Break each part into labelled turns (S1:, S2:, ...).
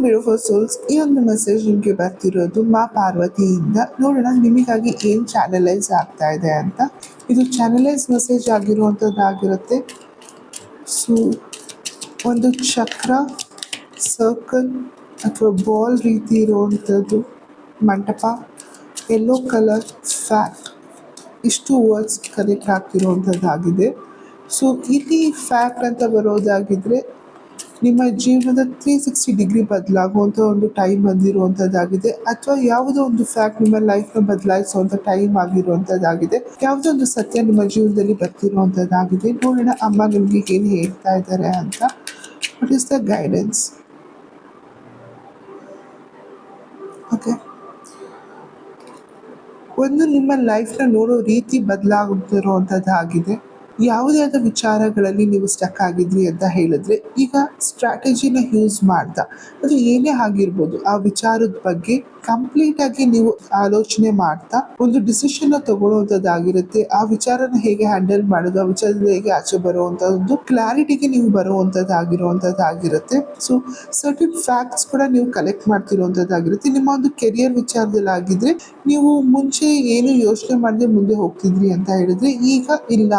S1: Beautiful souls, ಈ ಒಂದು message ನಿಮಗೆ ಬರ್ತಿರೋದು ಮಾ ಪಾರ್ವತಿಯಿಂದ. ನೋಡೋಣ ನಿಮಗಾಗಿ ಏನು ಚಾನಲೈಸ್ ಆಗ್ತಾ ಇದೆ ಅಂತ. ಇದು ಚಾನಲೈಸ್ ಮೆಸೇಜ್ ಆಗಿರುವಂಥದ್ದಾಗಿರುತ್ತೆ. ಸೊ ಒಂದು ಚಕ್ರ, ಸರ್ಕಲ್ ಅಥವಾ ಬಾಲ್ ರೀತಿ ಇರುವಂಥದ್ದು, ಮಂಟಪ, ಯೆಲ್ಲೋ ಕಲರ್, ಫ್ಯಾಕ್ಟ್, ಇಷ್ಟು ವರ್ಡ್ಸ್ ಕನೆಕ್ಟ್ ಆಗ್ತಿರುವಂಥದ್ದಾಗಿದೆ. ಸೊ ಇಲ್ಲಿ ಫ್ಯಾಕ್ಟ್ ಅಂತ ಬರೋದಾಗಿದ್ದರೆ ನಿಮ್ಮ ಜೀವನದ 360 ಡಿಗ್ರಿ ಬದಲಾಗುವಂಥ ಒಂದು ಟೈಮ್ ಬಂದಿರುವಂಥದ್ದಾಗಿದೆ, ಅಥವಾ ಯಾವುದೋ ಒಂದು ಫ್ಯಾಕ್ಟ್ ನಿಮ್ಮ ಲೈಫ್ನ ಬದಲಾಯಿಸುವಂಥ ಟೈಮ್ ಆಗಿರುವಂಥದ್ದಾಗಿದೆ. ಯಾವುದೋ ಒಂದು ಸತ್ಯ ನಿಮ್ಮ ಜೀವನದಲ್ಲಿ ಬರ್ತಿರುವಂಥದ್ದಾಗಿದೆ. ನೋಡೋಣ ಅಮ್ಮ ನಿಮಗೆ ಏನು ಹೇಳ್ತಾ ಇದ್ದಾರೆ ಅಂತ. What is the guidance? Okay, ಒಂದು ನಿಮ್ಮ ಲೈಫ್ನ ನೋಡೋ ರೀತಿ ಬದಲಾಗುತ್ತಿರುವಂಥದ್ದಾಗಿದೆ. ಯಾವುದೇ ಆದ ವಿಚಾರಗಳಲ್ಲಿ ನೀವು ಸ್ಟಕ್ ಆಗಿದ್ರಿ ಅಂತ ಹೇಳಿದ್ರೆ, ಈಗ ಸ್ಟ್ರಾಟಜಿನ ಯೂಸ್ ಮಾಡ್ತಾ ಅದು ಏನೇ ಆಗಿರ್ಬೋದು ಆ ವಿಚಾರದ ಬಗ್ಗೆ ಕಂಪ್ಲೀಟಾಗಿ ನೀವು ಆಲೋಚನೆ ಮಾಡ್ತಾ ಒಂದು ಡಿಸಿಷನ್ನ ತಗೊಳ್ಳುವಂಥದ್ದಾಗಿರುತ್ತೆ. ಆ ವಿಚಾರನ ಹೇಗೆ ಹ್ಯಾಂಡಲ್ ಮಾಡೋದು, ಆ ವಿಚಾರದಿಂದ ಹೇಗೆ ಆಚೆ ಬರುವಂಥ ಒಂದು ಕ್ಲಾರಿಟಿಗೆ ನೀವು ಬರುವಂಥದ್ದಾಗಿರುತ್ತೆ. ಸೊ ಸರ್ಟಿನ್ ಫ್ಯಾಕ್ಟ್ಸ್ ಕೂಡ ನೀವು ಕಲೆಕ್ಟ್ ಮಾಡ್ತಿರುವಂಥದ್ದಾಗಿರುತ್ತೆ. ನಿಮ್ಮ ಒಂದು ಕೆರಿಯರ್ ವಿಚಾರದಲ್ಲಿ ಆಗಿದ್ರೆ ನೀವು ಮುಂಚೆ ಏನು ಯೋಚನೆ ಮಾಡದೆ ಮುಂದೆ ಹೋಗ್ತಿದ್ರಿ ಅಂತ ಹೇಳಿದ್ರೆ, ಈಗ ಇಲ್ಲ,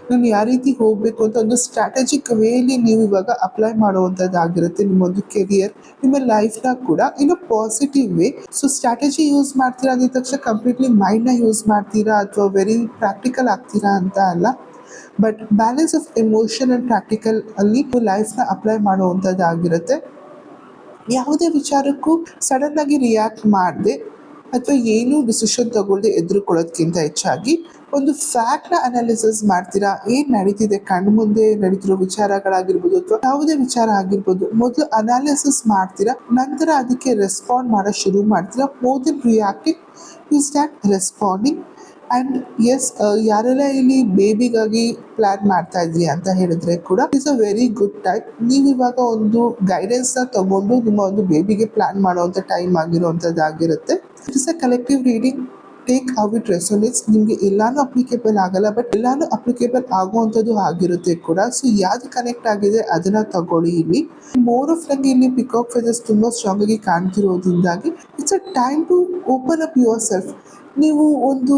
S1: ನಾನು ಯಾವ ರೀತಿ ಹೋಗಬೇಕು ಅಂತ ಒಂದು ಸ್ಟ್ರಾಟಜಿಕ್ ವೇಲಿ ನೀವು ಇವಾಗ ಅಪ್ಲೈ ಮಾಡುವಂಥದ್ದಾಗಿರುತ್ತೆ. ನಿಮ್ಮೊಂದು ಕೆರಿಯರ್, ನಿಮ್ಮ ಲೈಫ್ನ ಕೂಡ in a positive way. So strategy use ಮಾಡ್ತೀರಾ ಅಂದಿದ ತಕ್ಷಣ ಕಂಪ್ಲೀಟ್ಲಿ ಮೈಂಡ್ನ ಯೂಸ್ ಮಾಡ್ತೀರಾ ಅಥವಾ ವೆರಿ ಪ್ರಾಕ್ಟಿಕಲ್ ಆಗ್ತೀರಾ ಅಂತ ಅಲ್ಲ, but balance of emotion and practical ಅಲ್ಲಿ ಲೈಫ್ನ ಅಪ್ಲೈ ಮಾಡುವಂಥದ್ದಾಗಿರುತ್ತೆ. ಯಾವುದೇ ವಿಚಾರಕ್ಕೂ ಸಡನ್ ಆಗಿ ರಿಯಾಕ್ಟ್ ಮಾಡದೆ ಅಥವಾ ಏನೂ ಡಿಸಿಷನ್ ತಗೊಳ್ಳದೆ ಎದುರುಕೊಳ್ಳೋದಕ್ಕಿಂತ ಹೆಚ್ಚಾಗಿ ಒಂದು ಫ್ಯಾಕ್ಟ್ನ ಅನಾಲಿಸಿಸ್ ಮಾಡ್ತೀರಾ. ಏನು ನಡೀತಿದೆ, ಕಣ್ಣು ಮುಂದೆ ನಡೀತಿರೋ ವಿಚಾರಗಳಾಗಿರ್ಬೋದು ಅಥವಾ ಯಾವುದೇ ವಿಚಾರ ಆಗಿರ್ಬೋದು, ಮೊದಲು ಅನಾಲಿಸಿಸ್ ಮಾಡ್ತೀರಾ, ನಂತರ ಅದಕ್ಕೆ ರೆಸ್ಪಾಂಡ್ ಮಾಡೋಕ್ಕೆ ಶುರು ಮಾಡ್ತೀರಾ. More than reacting, you start responding. And yes, ಯಾರೆಲ್ಲ ಇಲ್ಲಿ ಬೇಬಿಗಾಗಿ ಪ್ಲ್ಯಾನ್ ಮಾಡ್ತಾ ಇದ್ರಿ ಅಂತ ಹೇಳಿದ್ರೆ ಕೂಡ it's a very good time. ನೀವು ಇವಾಗ ಒಂದು ಗೈಡೆನ್ಸ್ನ ತಗೊಂಡು ನಿಮ್ಮ ಒಂದು ಬೇಬಿಗೆ ಪ್ಲ್ಯಾನ್ ಮಾಡುವಂಥ ಟೈಮ್ ಆಗಿರುವಂಥದ್ದಾಗಿರುತ್ತೆ. It is a collective reading. Take how it resonates. ನಿಮಗೆ ಎಲ್ಲಾನು ಅಪ್ಲಿಕೇಬಲ್ ಆಗಲ್ಲ, ಬಟ್ ಎಲ್ಲಾನು ಅಪ್ಲಿಕೇಬಲ್ ಆಗುವಂಥದ್ದು ಆಗಿರುತ್ತೆ ಕೂಡ. ಸೊ ಯಾವುದು ಕನೆಕ್ಟ್ ಆಗಿದೆ ಅದನ್ನು ತಗೊಳ್ಳಿ. ಇಲ್ಲಿ ಮೋರ್ ಆಫ್ ನಂಗೆ ಇಲ್ಲಿ ಪಿಕಾಕ್ ಫೆದರ್ಸ್ ತುಂಬ ಸ್ಟ್ರಾಂಗ್ ಆಗಿ ಕಾಣ್ತಿರೋದ್ರಿಂದಾಗಿ it's a time to open up yourself. ನೀವು ಒಂದು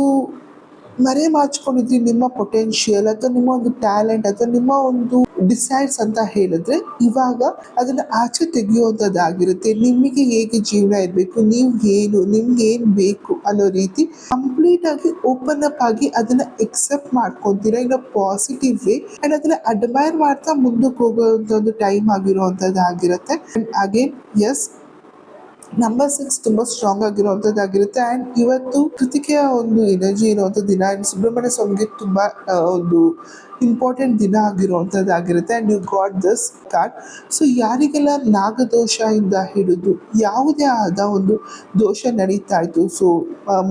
S1: ಮರೆ ಮಾಚ್ಕೊಂಡಿದ್ರಿ ನಿಮ್ಮ ಪೊಟೆನ್ಷಿಯಲ್ ಅಥವಾ ನಿಮ್ಮ ಒಂದು ಟ್ಯಾಲೆಂಟ್ ಅಥವಾ ನಿಮ್ಮ ಒಂದು ಡಿಸೈಡ್ಸ್ ಅಂತ ಹೇಳಿದ್ರೆ, ಇವಾಗ ಅದನ್ನು ಆಚೆ ತೆಗೆಯುವಂಥದ್ದಾಗಿರುತ್ತೆ. ನಿಮಗೆ ಹೇಗೆ ಜೀವನ ಇರಬೇಕು, ನೀವು ಏನು, ನಿಮ್ಗೆ ಏನು ಬೇಕು ಅನ್ನೋ ರೀತಿ ಕಂಪ್ಲೀಟಾಗಿ ಓಪನ್ ಅಪ್ ಆಗಿ ಅದನ್ನು ಎಕ್ಸೆಪ್ಟ್ ಮಾಡ್ಕೊತೀರಾ in a positive way. And ಅದನ್ನು ಅಡ್ಮೈರ್ ಮಾಡ್ತಾ ಮುಂದಕ್ಕೆ ಹೋಗೋವಂಥ ಒಂದು ಟೈಮ್ ಆಗಿರುವಂಥದ್ದಾಗಿರುತ್ತೆ. ಆ್ಯಂಡ್ ಅಗೇನ್ ಎಸ್, ನಂಬರ್ 6 ತುಂಬ ಸ್ಟ್ರಾಂಗ್ ಆಗಿರುವಂಥದ್ದಾಗಿರುತ್ತೆ. ಆ್ಯಂಡ್ ಇವತ್ತು ಕೃತಿಕೆಯ ಒಂದು ಎನರ್ಜಿ ಇರುವಂಥ ದಿನ. ಆ್ಯಂಡ್ ಸುಬ್ರಹ್ಮಣ್ಯ ಸ್ವಾಮಿಗೆ ತುಂಬ ಒಂದು ಇಂಪಾರ್ಟೆಂಟ್ ದಿನ ಆಗಿರುವಂಥದ್ದಾಗಿರುತ್ತೆ. And you got this card. So ಯಾರಿಗೆಲ್ಲ ನಾಗದೋಷದಿಂದ ಹಿಡಿದು ಯಾವುದೇ ಆದ ಒಂದು ದೋಷ ನಡೀತಾ ಇತ್ತು, ಸೊ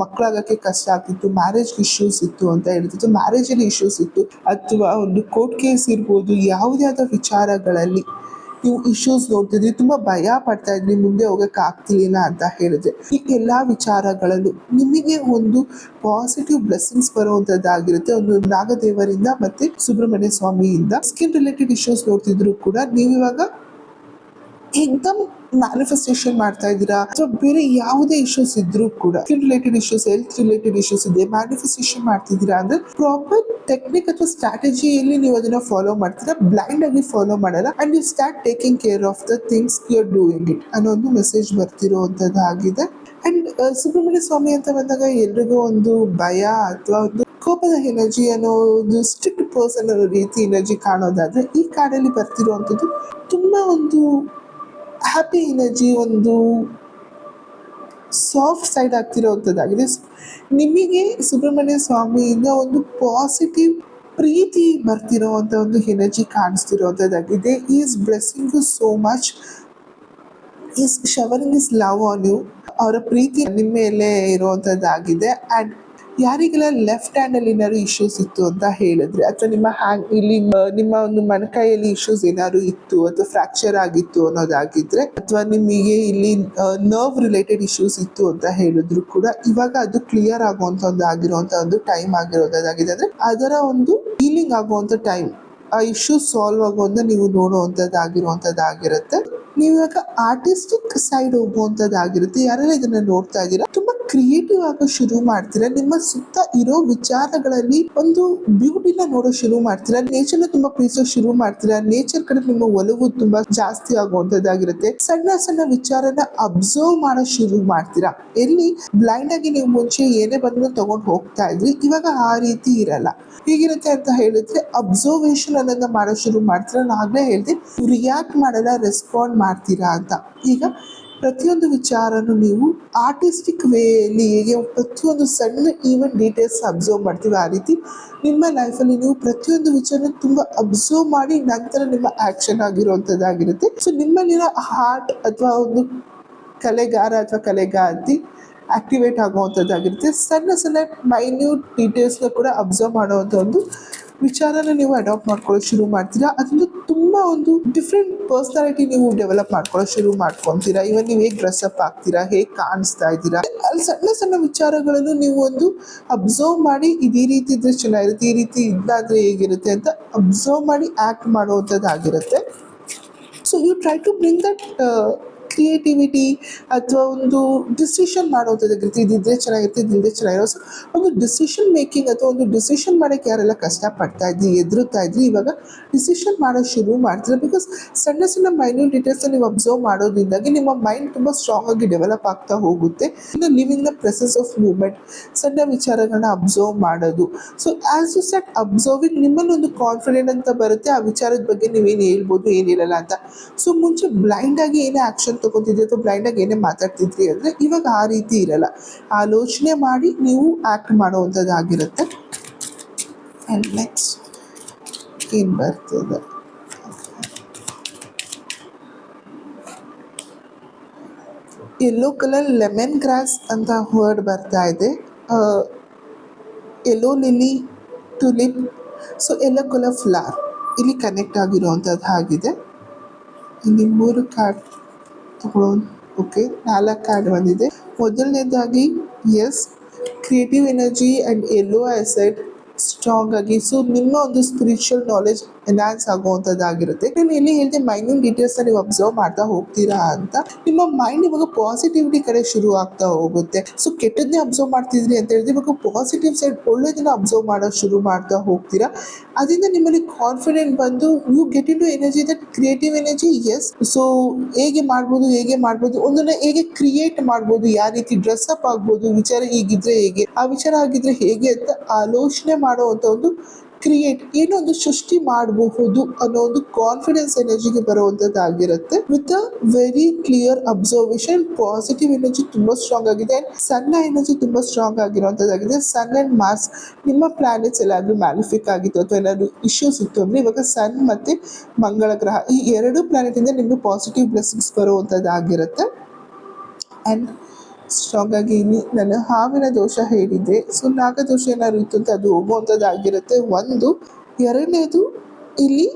S1: ಮಕ್ಕಳಾಗೋಕ್ಕೆ ಕಷ್ಟ ಆಗ್ತಿತ್ತು, ಮ್ಯಾರೇಜ್ ಇಶ್ಯೂಸ್ ಇತ್ತು ಅಂತ ಹೇಳ್ತಿತ್ತು, ಮ್ಯಾರೇಜಲ್ಲಿ ಇಶ್ಯೂಸ್ ಇತ್ತು, ಅಥವಾ ಒಂದು ಕೋರ್ಟ್ ಕೇಸ್ ಇರ್ಬೋದು, ಯಾವುದೇ ಆದ ವಿಚಾರಗಳಲ್ಲಿ ನೀವು ಇಶ್ಯೂಸ್ ನೋಡ್ತಿದ್ರಿ, ತುಂಬ ಭಯ ಪಡ್ತಾ ಇದ್ರಿ, ಮುಂದೆ ಹೋಗೋಕ್ಕೆ ಆಗ್ತಿಲ್ಲ ಅಂತ ಹೇಳಿದ್ರೆ, ಈ ಎಲ್ಲ ವಿಚಾರಗಳಲ್ಲೂ ನಿಮಗೆ ಒಂದು ಪಾಸಿಟಿವ್ ಬ್ಲೆಸ್ಸಿಂಗ್ಸ್ ಬರುವಂಥದ್ದಾಗಿರುತ್ತೆ. ಒಂದು ನಾಗದೇವರಿಂದ ಮತ್ತು ಸುಬ್ರಹ್ಮಣ್ಯ ಸ್ವಾಮಿಯಿಂದ. ಸ್ಕಿನ್ ರಿಲೇಟೆಡ್ ಇಶ್ಯೂಸ್ ನೋಡ್ತಿದ್ರು ಕೂಡ ನೀವಿವಾಗ ಏಕ್ದಮ್ ಮ್ಯಾನಿಫೆಸ್ಟೇಷನ್ ಮಾಡ್ತಾ ಇದ್ದೀರಾ, ಅಥವಾ ಬೇರೆ ಯಾವುದೇ ಇಶ್ಯೂಸ್ ಇದ್ರೂ ಕೂಡ, skin related issues, health related issues ಇದೆ, ಮ್ಯಾನಿಫೆಸ್ಟೇಷನ್ ಮಾಡ್ತಿದ್ದೀರಾ ಅಂದರೆ ಪ್ರಾಪರ್ ಟೆಕ್ನಿಕ್ ಅಥವಾ ಸ್ಟ್ರಾಟಜಿಯಲ್ಲಿ ನೀವು ಅದನ್ನು ಫಾಲೋ ಮಾಡ್ತೀರಾ, ಬ್ಲೈಂಡ್ ಆಗಿ ಫಾಲೋ ಮಾಡಲ್ಲ. And you start taking care of the things you are doing it ಅನ್ನೋ ಒಂದು ಮೆಸೇಜ್ ಬರ್ತಿರುವಂಥದ್ದಾಗಿದೆ. ಆ್ಯಂಡ್ ಸುಬ್ರಹ್ಮಣ್ಯ ಸ್ವಾಮಿ ಅಂತ ಬಂದಾಗ ಎಲ್ರಿಗೂ ಒಂದು ಭಯ ಅಥವಾ ಒಂದು ಕೋಪದ ಎನರ್ಜಿ ಅನ್ನೋ ಒಂದು ಸ್ಟ್ರಿಕ್ಟ್ ಪರ್ಸನ್ ಅನ್ನೋ ರೀತಿ ಎನರ್ಜಿ ಕಾಣೋದಾದರೆ, ಈ ಕಾರ್ಡಲ್ಲಿ ಬರ್ತಿರುವಂಥದ್ದು ತುಂಬ ಒಂದು ಹ್ಯಾಪಿ ಎನರ್ಜಿ, ಒಂದು ಸಾಫ್ಟ್ ಸೈಡ್ ಆಗ್ತಿರೋವಂಥದ್ದಾಗಿದೆ. ನಿಮಗೆ ಸುಬ್ರಹ್ಮಣ್ಯ ಸ್ವಾಮಿಯಿಂದ ಒಂದು ಪಾಸಿಟಿವ್ ಪ್ರೀತಿ ಬರ್ತಿರೋವಂಥ ಒಂದು ಎನರ್ಜಿ ಕಾಣಿಸ್ತಿರೋವಂಥದ್ದಾಗಿದೆ. Is blessing you so much, is showering his love on you. ಅವರ ಪ್ರೀತಿ ನಿಮ್ಮ ಮೇಲೆ ಇರುವಂಥದ್ದಾಗಿದೆ. ಆ್ಯಂಡ್ ಯಾರಿಗೆಲ್ಲ ಲೆಫ್ಟ್ ಹ್ಯಾಂಡಲ್ಲಿ ಏನಾದ್ರು ಇಶ್ಯೂಸ್ ಇತ್ತು ಅಂತ ಹೇಳಿದ್ರೆ, ಅಥವಾ ನಿಮ್ಮ ಹ್ಯಾಂಡ್ ಇಲ್ಲಿ ನಿಮ್ಮ ಒಂದು ಮೊಣಕೈಯಲ್ಲಿ ಇಶ್ಯೂಸ್ ಏನಾದ್ರು ಇತ್ತು ಅಥವಾ ಫ್ರ್ಯಾಕ್ಚರ್ ಆಗಿತ್ತು ಅನ್ನೋದಾಗಿದ್ರೆ, ಅಥವಾ ನಿಮಗೆ ಇಲ್ಲಿ ನರ್ವ್ ರಿಲೇಟೆಡ್ ಇಶ್ಯೂಸ್ ಇತ್ತು ಅಂತ ಹೇಳಿದ್ರು ಕೂಡ ಇವಾಗ ಅದು ಕ್ಲಿಯರ್ ಆಗುವಂಥ ಒಂದು ಆಗಿರುವಂಥ ಒಂದು ಟೈಮ್ ಆಗಿರೋದಾಗಿದೆ. ಅಂದರೆ ಅದರ ಒಂದು ಹೀಲಿಂಗ್ ಆಗುವಂಥ ಟೈಮ್, ಆ ಇಶ್ಯೂಸ್ ಸಾಲ್ವ್ ಆಗುವಂಥ ನೀವು ನೋಡುವಂಥದ್ದಾಗಿರುವಂಥದ್ದಾಗಿರುತ್ತೆ. ನೀವು ಇವಾಗ ಆರ್ಟಿಸ್ಟಿಕ್ ಸೈಡ್ ಹೋಗುವಂಥದ್ದಾಗಿರುತ್ತೆ. ಯಾರೆಲ್ಲ ಇದನ್ನ ನೋಡ್ತಾ ಇದ್ದೀರಾ, ತುಂಬಾ ಕ್ರಿಯೇಟಿವ್ ಆಗಿ ಶುರು ಮಾಡ್ತೀರಾ. ನಿಮ್ಮ ಸುತ್ತ ಇರೋ ವಿಚಾರಗಳಲ್ಲಿ ಒಂದು ಬ್ಯೂಟಿನ ನೋಡೋ ಶುರು ಮಾಡ್ತೀರಾ. ನೇಚರ್ನ ತುಂಬಾ ಪ್ರೀತಿಸೋಕೆ ಶುರು ಮಾಡ್ತೀರಾ. ನೇಚರ್ ಕಡೆ ನಿಮ್ಮ ಒಲವು ತುಂಬಾ ಜಾಸ್ತಿ ಆಗುವಂಥದ್ದಾಗಿರುತ್ತೆ. ಸಣ್ಣ ಸಣ್ಣ ವಿಚಾರನ ಅಬ್ಸರ್ವ್ ಮಾಡೋ ಶುರು ಮಾಡ್ತೀರಾ. ಎಲ್ಲಿ ಬ್ಲೈಂಡ್ ಆಗಿ ನೀವು ಮುಂಚೆ ಏನೇ ಬಂದ್ರು ತಗೊಂಡು ಹೋಗ್ತಾ ಇದ್ರಿ, ಇವಾಗ ಆ ರೀತಿ ಇರಲ್ಲ. ಹೇಗಿರುತ್ತೆ ಅಂತ ಹೇಳಿದ್ರೆ ಅಬ್ಸರ್ವೇಷನ್ ಅನ್ನೋದನ್ನ ಮಾಡೋ ಶುರು ಮಾಡ್ತೀರಾ. ನಾನು ಆಗ್ಲೇ ಹೇಳಿದೆ, ರಿಯಾಕ್ಟ್ ಮಾಡಲ್ಲ, ರೆಸ್ಪಾಂಡ್ ಮಾಡ್ತೀರಾ ಅಂತ. ಈಗ ಪ್ರತಿಯೊಂದು ವಿಚಾರನೂ ನೀವು ಆರ್ಟಿಸ್ಟಿಕ್ ವೇಯಲ್ಲಿ ಹೇಗೆ ಪ್ರತಿಯೊಂದು ಸಣ್ಣ ಈವನ್ ಡೀಟೇಲ್ಸ್ ಅಬ್ಸರ್ವ್ ಮಾಡ್ತೀವಿ, ಆ ರೀತಿ ನಿಮ್ಮ ಲೈಫಲ್ಲಿ ನೀವು ಪ್ರತಿಯೊಂದು ವಿಚಾರ ತುಂಬ ಅಬ್ಸರ್ವ್ ಮಾಡಿ ನಂತರ ನಿಮ್ಮ ಆ್ಯಕ್ಷನ್ ಆಗಿರುವಂಥದ್ದಾಗಿರುತ್ತೆ. ಸೊ ನಿಮ್ಮಲ್ಲಿರೋ ಹಾರ್ಟ್ ಅಥವಾ ಒಂದು ಕಲೆಗಾರ ಅಥವಾ ಕಲೆಗಾರ್ತಿ ಆಕ್ಟಿವೇಟ್ ಆಗುವಂಥದ್ದಾಗಿರುತ್ತೆ. ಸಣ್ಣ ಸಣ್ಣ ಮೈನ್ಯೂಟ್ ಡೀಟೇಲ್ಸ್ನ ಕೂಡ ಅಬ್ಸರ್ವ್ ಮಾಡುವಂಥ ಒಂದು ವಿಚಾರನ ನೀವು ಅಡಾಪ್ಟ್ ಮಾಡ್ಕೊಳ್ಳೋಕೆ ಶುರು ಮಾಡ್ತೀರಾ. ಅದರಿಂದ ತುಂಬ ಒಂದು ಡಿಫ್ರೆಂಟ್ ಪರ್ಸ್ನಾಲಿಟಿ ನೀವು ಡೆವಲಪ್ ಮಾಡ್ಕೊಳ್ಳೋಕೆ ಶುರು ಮಾಡ್ಕೊತೀರಾ. ಇವನ್ ನೀವು ಹೇಗೆ ಡ್ರೆಸ್ಅಪ್ ಆಗ್ತೀರಾ, ಹೇಗೆ ಕಾಣಿಸ್ತಾ ಇದ್ದೀರಾ, ಅಲ್ಲಿ ಸಣ್ಣ ಸಣ್ಣ ವಿಚಾರಗಳನ್ನು ನೀವು ಒಂದು ಅಬ್ಸರ್ವ್ ಮಾಡಿ ಇದು ಈ ರೀತಿ ಇದ್ರೆ ಚೆನ್ನಾಗಿರುತ್ತೆ, ಈ ರೀತಿ ಇದ್ದಾದರೆ ಹೇಗಿರುತ್ತೆ ಅಂತ ಅಬ್ಸರ್ವ್ ಮಾಡಿ ಆ್ಯಕ್ಟ್ ಮಾಡುವಂಥದ್ದಾಗಿರುತ್ತೆ. So you try to bring that creativity ಅಥವಾ ಒಂದು ಡಿಸಿಷನ್ ಮಾಡೋದಾಗಿರುತ್ತೆ. ಇದಿದ್ರೆ ಚೆನ್ನಾಗಿರುತ್ತೆ, ಇದಿಲ್ಲದೆ ಚೆನ್ನಾಗಿರೋ. ಸೊ ಒಂದು ಡಿಸಿಷನ್ ಮೇಕಿಂಗ್ ಅಥವಾ ಒಂದು ಡಿಸಿಷನ್ ಮಾಡೋಕ್ಕೆ ಯಾರೆಲ್ಲ ಕಷ್ಟಪಡ್ತಾ ಇದ್ರಿ, ಎದುರುತ್ತಾ ಇದ್ರಿ, ಇವಾಗ ಡಿಸಿಷನ್ ಮಾಡೋದು ಶುರು ಮಾಡ್ತೀರಾ. ಬಿಕಾಸ್ ಸಣ್ಣ ಸಣ್ಣ ಮೈನ್ಯೂಟ್ ಡೀಟೇಲ್ಸ್ನ ನೀವು ಅಬ್ಸರ್ವ್ ಮಾಡೋದ್ರಿಂದಾಗಿ ನಿಮ್ಮ ಮೈಂಡ್ ತುಂಬ ಸ್ಟ್ರಾಂಗ್ ಆಗಿ ಡೆವಲಪ್ ಆಗ್ತಾ ಹೋಗುತ್ತೆ. ಇನ್ನು living the presence of moment, ಸಣ್ಣ ವಿಚಾರಗಳನ್ನ ಅಬ್ಸರ್ವ್ ಮಾಡೋದು. So as you start observing, ನಿಮ್ಮಲ್ಲಿ ಒಂದು ಕಾನ್ಫಿಡೆಂಟ್ ಅಂತ ಬರುತ್ತೆ ಆ ವಿಚಾರದ ಬಗ್ಗೆ ನೀವೇನು ಹೇಳ್ಬೋದು ಏನಿರಲ್ಲ ಅಂತ. ಸೊ ಮುಂಚೆ ಬ್ಲೈಂಡ್ ಆಗಿ ಏನೇ ಆ್ಯಕ್ಷನ್ ತೊಗೊತಿದ್ರಿ ಅಥವಾ ಬ್ಲೈಂಡ್ ಆಗಿ ಏನೇ ಮಾತಾಡ್ತಿದ್ರಿ ಅಂದರೆ ಇವಾಗ ಆ ರೀತಿ ಇರಲ್ಲ. ಆಲೋಚನೆ ಮಾಡಿ ನೀವು ಆ್ಯಕ್ಟ್ ಮಾಡುವಂಥದ್ದಾಗಿರುತ್ತೆ. ಆ್ಯಂಡ್ ನೆಕ್ಸ್ಟ್ ಏನು ಬರ್ತದೆ, ಯೆಲ್ಲೋ ಕಲರ್ ಲೆಮನ್ ಗ್ರಾಸ್ ಅಂತ ವರ್ಡ್ ಬರ್ತಾ ಇದೆ. Yellow lily, tulip, so yellow colour flower ಇಲ್ಲಿ ಕನೆಕ್ಟ್ ಆಗಿರುವಂಥದ್ದು ಆಗಿದೆ. ಇಲ್ಲಿ 3 ಕಾರ್ಡ್ ತಗೊಳ್ಳೋದು. ಓಕೆ, 4 ಕಾರ್ಡ್ ಬಂದಿದೆ. ಮೊದಲನೇದಾಗಿ yes, creative energy and yellow asset strong ಆಗಿ. ಸೊ ನಿಮ್ಮ ಒಂದು ಸ್ಪಿರಿಚುವಲ್ ನಾಲೆಜ್ ಎನ್ಹಾನ್ಸ್ ಆಗುವಂಥದ್ದಾಗಿರುತ್ತೆ. ನಾನು ಎಲ್ಲಿ ಹೇಳಿದೆ ಮೈನ್ಯೂಟ್ ಡೀಟೇಲ್ಸ್ನ ನೀವು ಅಬ್ಸರ್ವ್ ಮಾಡ್ತಾ ಹೋಗ್ತೀರಾ ಅಂತ, ನಿಮ್ಮ ಮೈಂಡ್ ಇವಾಗ ಪಾಸಿಟಿವಿಟಿ ಕಡೆ ಶುರು ಆಗ್ತಾ ಹೋಗುತ್ತೆ. ಸೊ ಕೆಟ್ಟದನ್ನೇ ಅಬ್ಸರ್ವ್ ಮಾಡ್ತಿದ್ರಿ ಅಂತ ಹೇಳಿದ್ರೆ ಇವಾಗ ಪಾಸಿಟಿವ್ ಸೈಡ್ ಒಳ್ಳೆದನ್ನ ಅಬ್ಸರ್ವ್ ಮಾಡೋದು ಶುರು ಮಾಡ್ತಾ ಹೋಗ್ತೀರಾ. ಅದರಿಂದ ನಿಮ್ಮಲ್ಲಿ ಕಾನ್ಫಿಡೆಂಟ್ ಬಂದು you get in to energy, that creative energy. Yes, so ಹೇಗೆ ಮಾಡ್ಬೋದು ಒಂದನ್ನು ಹೇಗೆ ಕ್ರಿಯೇಟ್ ಮಾಡ್ಬೋದು, ಯಾವ ರೀತಿ ಡ್ರೆಸ್ಅಪ್ ಆಗ್ಬೋದು, ವಿಚಾರ ಹೀಗಿದ್ರೆ ಹೇಗೆ, ಆ ವಿಚಾರ ಆಗಿದ್ರೆ ಹೇಗೆ ಅಂತ ಆಲೋಚನೆ ಮಾಡುವಂಥ ಒಂದು ಕ್ರಿಯೇಟ್ ಏನೋ ಒಂದು ಸೃಷ್ಟಿ ಮಾಡಬಹುದು ಅನ್ನೋ ಒಂದು ಕಾನ್ಫಿಡೆನ್ಸ್ ಎನರ್ಜಿಗೆ ಬರುವಂಥದ್ದಾಗಿರುತ್ತೆ. With a very clear observation, positive energy ತುಂಬ ಸ್ಟ್ರಾಂಗ್ ಆಗಿದೆ. ಸಣ್ಣ ಎನರ್ಜಿ ತುಂಬ ಸ್ಟ್ರಾಂಗ್ ಆಗಿರುವಂಥದ್ದಾಗಿದೆ. ಸನ್ ಆ್ಯಂಡ್ ಮಾರ್ಸ್, ನಿಮ್ಮ ಪ್ಲಾನೆಟ್ಸ್ ಎಲ್ಲಾದರೂ ಮ್ಯಾಲಿಫಿಕ್ ಆಗಿತ್ತು ಅಥವಾ ಏನಾದರೂ ಇಶ್ಯೂಸ್ ಇತ್ತು ಅಂದರೆ ಇವಾಗ ಸನ್ ಮತ್ತು ಮಂಗಳ ಗ್ರಹ, ಈ 2 ಪ್ಲಾನೆಟಿಂದ ನಿಮಗೆ ಪಾಸಿಟಿವ್ ಬ್ಲೆಸ್ಸಿಂಗ್ಸ್ ಬರುವಂಥದ್ದಾಗಿರುತ್ತೆ. ಆ್ಯಂಡ್ ಸ್ಟ್ರಾಂಗ್ ಆಗಿ ಇಲ್ಲಿ ನಾನು ಹಾವಿನ ದೋಷ ಹೇಳಿದ್ದೆ. ಸೊ ನಾಗದೋಷ ಏನಾದ್ರು ಇತ್ತು ಅಂತ ಅದು ಹೋಗುವಂಥದ್ದಾಗಿರುತ್ತೆ. ಒಂದು, ಎರಡನೇದು ಇಲ್ಲಿ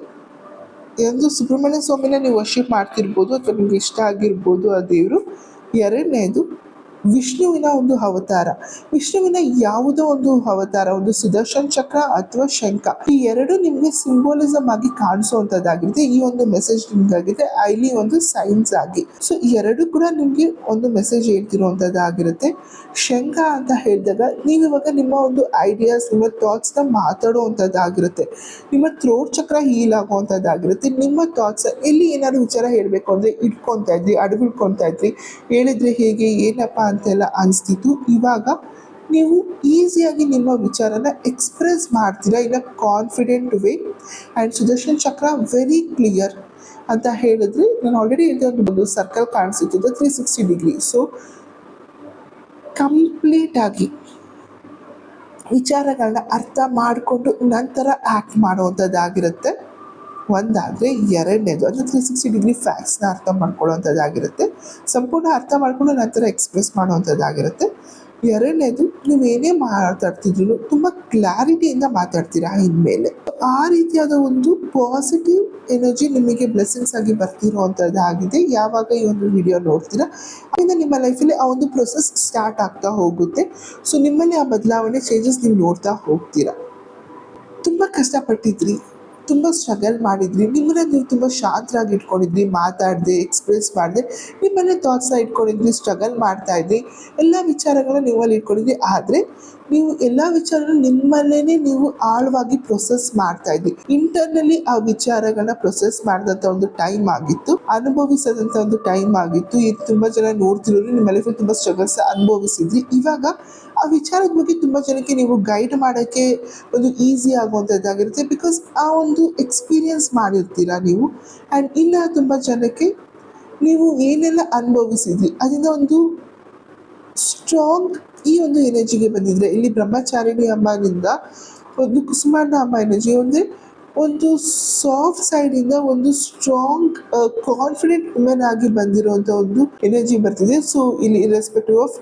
S1: ಒಂದು ಸುಬ್ರಹ್ಮಣ್ಯ ಸ್ವಾಮಿನ ನೀವು ವರ್ಷಿಪ್ ಮಾಡ್ತಿರ್ಬೋದು ಅಥವಾ ನಿಮ್ಗೆ ಇಷ್ಟ ಆಗಿರ್ಬೋದು ಆ ದೇವರು. ಎರಡನೇದು ವಿಷ್ಣುವಿನ ಒಂದು ಅವತಾರ. ವಿಷ್ಣುವಿನ ಯಾವುದೋ ಒಂದು ಅವತಾರ, ಒಂದು ಸುದರ್ಶನ್ ಚಕ್ರ ಅಥವಾ ಶಂಖ, ಈ 2 ನಿಮಗೆ ಸಿಂಬೋಲಿಸಮ್ ಆಗಿ ಕಾಣಿಸುವಂಥದ್ದಾಗಿದೆ. ಈ ಒಂದು ಮೆಸೇಜ್ ನಿಮ್ಗಾಗಿದೆ ಇಲ್ಲಿ ಒಂದು ಸೈನ್ಸ್ ಆಗಿ. ಸೊ ಈ 2 ಕೂಡ ನಿಮಗೆ ಒಂದು ಮೆಸೇಜ್ ಹೇಳ್ತಿರುವಂಥದ್ದಾಗಿರುತ್ತೆ. ಶಂಖ ಅಂತ ಹೇಳಿದಾಗ ನೀವು ಇವಾಗ ನಿಮ್ಮ ಒಂದು ಐಡಿಯಾಸ್, ನಿಮ್ಮ ಥಾಟ್ಸ್ನ ಮಾತಾಡುವಂಥದ್ದಾಗಿರುತ್ತೆ. ನಿಮ್ಮ ಥ್ರೋಟ್ ಚಕ್ರ ಹೀಲ್ ಆಗುವಂಥದ್ದಾಗಿರುತ್ತೆ. ನಿಮ್ಮ ಥಾಟ್ಸ್ ಎಲ್ಲಿ ಏನಾದ್ರು ವಿಚಾರ ಹೇಳಬೇಕು ಅಂದರೆ ಇಟ್ಕೊತಾ ಇದ್ರಿ, ಅಡಗಿಟ್ಕೊತಾ ಇದ್ರಿ, ಹೇಳಿದ್ರೆ ಹೇಗೆ ಏನಪ್ಪ ಅಂತೆಲ್ಲ ಅನಿಸ್ತಿತ್ತು. ಇವಾಗ ನೀವು ಈಸಿಯಾಗಿ ನಿಮ್ಮ ವಿಚಾರನ ಎಕ್ಸ್ಪ್ರೆಸ್ ಮಾಡ್ತೀರಾ ಇನ್ ಅ ಕಾನ್ಫಿಡೆಂಟ್ ವೇ. ಆ್ಯಂಡ್ ಸುದರ್ಶನ್ ಚಕ್ರ ವೆರಿ ಕ್ಲಿಯರ್ ಅಂತ ಹೇಳಿದ್ರೆ ನಾನು ಆಲ್ರೆಡಿ ಹೇಳಿದೆ, ಒಂದು ಸರ್ಕಲ್ ಕಾಣಿಸುತ್ತದೆ 360 ಡಿಗ್ರಿ. ಸೊ ಕಂಪ್ಲೀಟಾಗಿ ವಿಚಾರಗಳನ್ನ ಅರ್ಥ ಮಾಡಿಕೊಂಡು ನಂತರ ಆ್ಯಕ್ಟ್ ಮಾಡುವಂಥದ್ದಾಗಿರುತ್ತೆ. ಒಂದಾದರೆ ಎರಡನೇದು ಅಂದರೆ 360 ಡಿಗ್ರಿ ಫ್ಯಾಕ್ಟ್ಸ್ನ ಅರ್ಥ ಮಾಡ್ಕೊಳ್ಳೋವಂಥದ್ದಾಗಿರುತ್ತೆ. ಸಂಪೂರ್ಣ ಅರ್ಥ ಮಾಡಿಕೊಂಡು ನಂತರ ಎಕ್ಸ್ಪ್ರೆಸ್ ಮಾಡುವಂಥದ್ದಾಗಿರುತ್ತೆ. ಎರಡನೇದು ನೀವೇನೇ ಮಾತಾಡ್ತಿದ್ರು ತುಂಬ ಕ್ಲಾರಿಟಿಯಿಂದ ಮಾತಾಡ್ತೀರಾ ಇನ್ಮೇಲೆ. ಆ ರೀತಿಯಾದ ಒಂದು ಪಾಸಿಟಿವ್ ಎನರ್ಜಿ ನಿಮಗೆ ಬ್ಲೆಸ್ಸಿಂಗ್ಸ್ ಆಗಿ ಬರ್ತಿರುವಂಥದ್ದಾಗಿದೆ ಯಾವಾಗ ಈ ಒಂದು ವಿಡಿಯೋ ನೋಡ್ತೀರಾ. ಅದರಿಂದ ನಿಮ್ಮ ಲೈಫಲ್ಲಿ ಆ ಒಂದು ಪ್ರೊಸೆಸ್ ಸ್ಟಾರ್ಟ್ ಆಗ್ತಾ ಹೋಗುತ್ತೆ. ಸೊ ನಿಮ್ಮಲ್ಲಿ ಆ ಬದಲಾವಣೆ ಚೇಂಜಸ್ ನೀವು ನೋಡ್ತಾ ಹೋಗ್ತೀರಾ. ತುಂಬ ಕಷ್ಟಪಟ್ಟಿದ್ರಿ, ತುಂಬ ಸ್ಟ್ರಗಲ್ ಮಾಡಿದ್ರಿ, ನಿಮ್ಮನ್ನ ನೀವು ತುಂಬ ಶಾಂತರಾಗಿ ಇಟ್ಕೊಂಡಿದ್ರಿ, ಮಾತಾಡದೆ ಎಕ್ಸ್ಪ್ರೆಸ್ ಮಾಡದೆ ನಿಮ್ಮನ್ನೇ ಥಾಟ್ಸ್ನ ಇಟ್ಕೊಂಡಿದ್ರಿ, ಸ್ಟ್ರಗಲ್ ಮಾಡ್ತಾ ಇದ್ರಿ, ಎಲ್ಲ ವಿಚಾರಗಳನ್ನ ನೀವಲ್ಲಿ ಇಟ್ಕೊಂಡಿದ್ರಿ. ಆದರೆ ನೀವು ಎಲ್ಲ ವಿಚಾರನ ನಿಮ್ಮಲ್ಲೇ ನೀವು ಆಳವಾಗಿ ಪ್ರೊಸೆಸ್ ಮಾಡ್ತಾ ಇದ್ರಿ. ಇಂಟರ್ನಲ್ಲಿ ಆ ವಿಚಾರಗಳನ್ನ ಪ್ರೊಸೆಸ್ ಮಾಡಿದಂಥ ಒಂದು ಟೈಮ್ ಆಗಿತ್ತು, ಅನುಭವಿಸದಂಥ ಒಂದು ಟೈಮ್ ಆಗಿತ್ತು. ಇದು ತುಂಬ ಜನ ನೋಡ್ತಿರೋರು ನಿಮ್ಮ ಲೈಫಲ್ಲಿ ತುಂಬ ಸ್ಟ್ರಗಲ್ಸ್ ಅನುಭವಿಸಿದ್ರಿ. ಇವಾಗ ಆ ವಿಚಾರದ ಬಗ್ಗೆ ತುಂಬ ಜನಕ್ಕೆ ನೀವು ಗೈಡ್ ಮಾಡೋಕ್ಕೆ ಒಂದು ಈಸಿ ಆಗುವಂಥದ್ದಾಗಿರುತ್ತೆ, ಬಿಕಾಸ್ ಆ ಒಂದು ಎಕ್ಸ್ಪೀರಿಯನ್ಸ್ ಮಾಡಿರ್ತೀರ ನೀವು. ಆ್ಯಂಡ್ ಇನ್ನು ತುಂಬ ಜನಕ್ಕೆ ನೀವು ಏನೆಲ್ಲ ಅನುಭವಿಸಿದ್ರಿ ಅದರಿಂದ ಒಂದು ಸ್ಟ್ರಾಂಗ್ ಈ ಒಂದು ಎನರ್ಜಿಗೆ ಬಂದಿದ್ರೆ, ಇಲ್ಲಿ ಬ್ರಹ್ಮಚಾರಿಣಿ ಅಮ್ಮನಿಂದ ಒಂದು ಕುಸುಮಣ್ಣ ಅಮ್ಮ ಎನರ್ಜಿ ಅಂದರೆ ಒಂದು ಸಾಫ್ಟ್ ಸೈಡಿಂದ ಒಂದು ಸ್ಟ್ರಾಂಗ್ ಕಾನ್ಫಿಡೆಂಟ್ ವುಮೆನ್ ಆಗಿ ಬಂದಿರುವಂಥ ಒಂದು ಎನರ್ಜಿ ಬರ್ತಿದೆ. ಸೊ ಇಲ್ಲಿ ಇರ್ರೆಸ್ಪೆಕ್ಟಿವ್ ಆಫ್